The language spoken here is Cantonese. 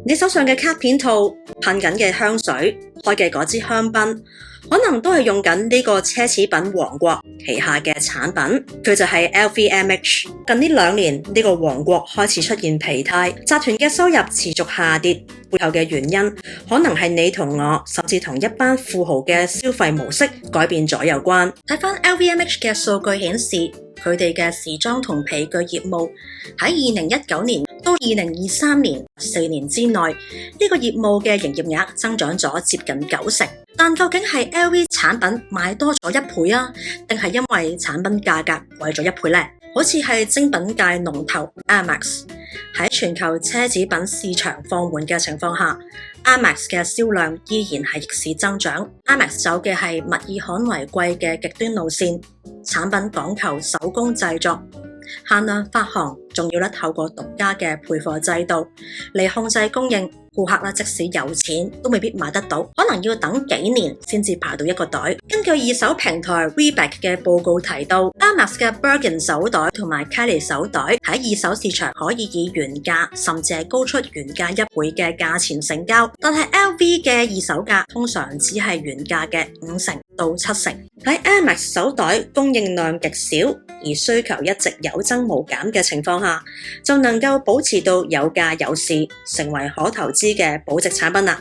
你手上嘅卡片套、噴緊嘅香水、開嘅嗰支香檳，可能都係用緊呢個奢侈品王國旗下嘅產品，佢就係 LVMH。近呢2年，呢個王國開始出現疲態，集團嘅收入持續下跌，背後嘅原因可能係你同我，甚至同一班富豪嘅消費模式改變咗有關。睇返 LVMH 嘅數據顯示，佢哋嘅時裝同皮具業務喺2019年到2023年4年之內，呢個業務嘅營業額增長咗接近90%。但究竟係 LV 產品賣多咗1倍啊，定係因為產品價格貴咗1倍呢？好似係精品界龍頭 Amex 喺全球奢侈品市場放緩嘅情況下， Amex 嘅銷量依然係逆市增長。Amex 走嘅係物以罕為貴嘅極端路線，產品講求手工製作、限量發行，仲要透過獨家嘅配貨制度嚟控制供應。顧客即使有錢都未必買得到，可能要等幾年先至排到一個袋。根據二手平台 Reebok 嘅報告提到， Amex 嘅 Birkin 手袋同埋 Kelly 手袋喺二手市場可以以原價甚至係高出原價1倍嘅價錢成交，但係 LV 嘅二手價通常只係原價嘅50%到70%。喺 Amex 手袋供應量極少，而需求一直有增無減嘅情況下，就能夠保持到有價有市，成為可投資嘅保值產品啦。